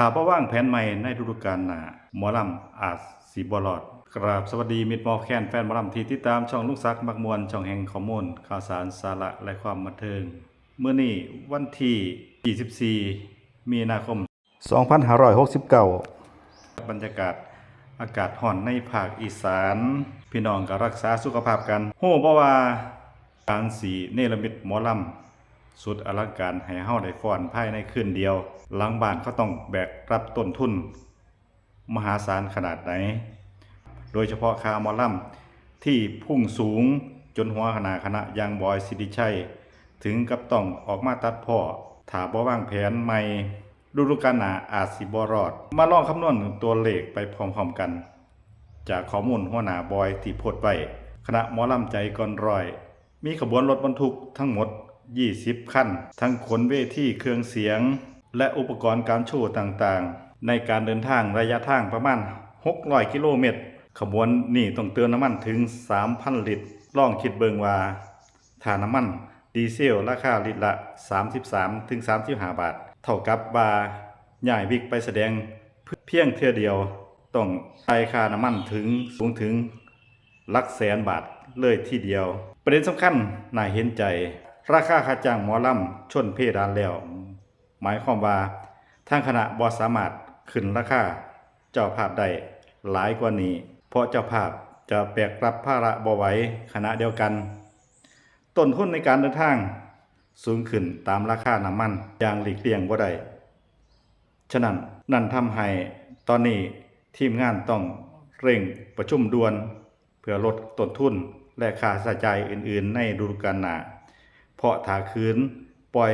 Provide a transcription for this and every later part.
ถ้าบ่วางแผนใหม่ในฤดูกาลหน้าหมอลำอาจสิบ่รอดกราบสวัสดีมิตรหมอแคนแฟนหมอลำที่ติดตามช่องลุงศักดิ์มักม่วนช่องแห่งข้อมูลข่าวสารสาระและความบันเทิงมื้อนี้วันที่24มีนาคม2569บรรยากาศอากาศร้อนในภาคอีสานพี่น้องก็รักษาสุขภาพกันฮู้บ่ว่าการสิเนรมิตหมอลำสุดอลังการให้เฮาได้ฟ้อนภายในคืนเดียวหลังบ้านเขาต้องแบกรับต้นทุนมหาศาลขนาดไหนโดยเฉพาะค่าหมอลำที่พุ่งสูงจนหัวคณะอย่างบอยสิริชัยถึงกับต้องออกมาตัดพ้อถ้าบ่วางแผนใหม่ฤดูกาลหน้าอาจสิบ่รอดมาลองคำนวณตัวเลขไปพร้อมๆกันจากข้อมูลหัวหน้าบอยที่โพสต์ไว้คณะหมอลำใจก่อนร้อยมีขบวนรถบรรทุกทั้งหมด20คันทั้งขนเวทีเครื่องเสียงและอุปกรณ์การโชว์ต่างๆในการเดินทางระยะทางประมาณ600กิโลเมตรขบวนนี้ต้องเติมน้ำมันถึง 3,000 ลิตรลองคิดเบิ่งว่าถ้าน้ำมันดีเซลราคาลิตรละ33 ถึง 35 บาทเท่ากับว่าย้ายวิกไปแสดงเพียงเทื่อเดียวต้องจ่ายค่าน้ำมันสูงถึงหลักแสนบาทเลยทีเดียวประเด็นสำคัญน่าเห็นใจราคาค่าจ้างหมอลำชนเพดานแล้วหมายความว่าทางคณะบ่สามารถขึ้นราคาเจ้าภาพได้หลายกว่านี้เพราะเจ้าภาพจะแบกรับภาระบ่ไหวขณะเดียวกันต้นทุนในการเดินทางสูงขึ้นตามราคาน้ำมันอย่างหลีกเลี่ยงบ่ได้ฉะนั้นนั่นทำให้ตอนนี้ทีมงานต้องเร่งประชุมด่วนเพื่อลดต้นทุนและค่าใช้จ่ายอื่นๆในฤดูกาลหน้าเพราะถ้าคืนปล่อย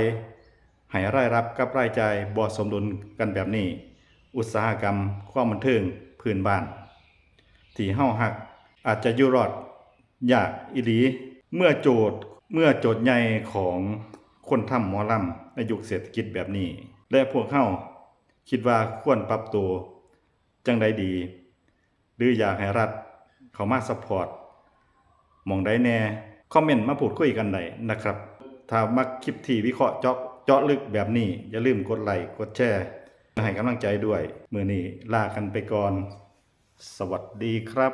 ให้รายรับกับรายจ่ายบ่สมดุลกันแบบนี้อุตสาหกรรมความบันเทิงพื้นบ้านที่เฮาฮักอาจจะอยู่รอดยากอีหลีเมื่อโจทย์ใหญ่ของคนทำหมอลำในยุคเศรษฐกิจแบบนี้และพวกเฮาคิดว่าควรปรับตัวจังใดดีหรืออยากให้รัฐเข้ามาซัพพอร์ตหม้องใดแน่คอมเมนต์มาพูดคุยกันได้นะครับถ้ามักคลิปที่วิเคราะห์เจาะลึกแบบนี้อย่าลืมกดไลค์กดแชร์ให้กำลังใจด้วยมื้อนี้ลากันไปก่อนสวัสดีครับ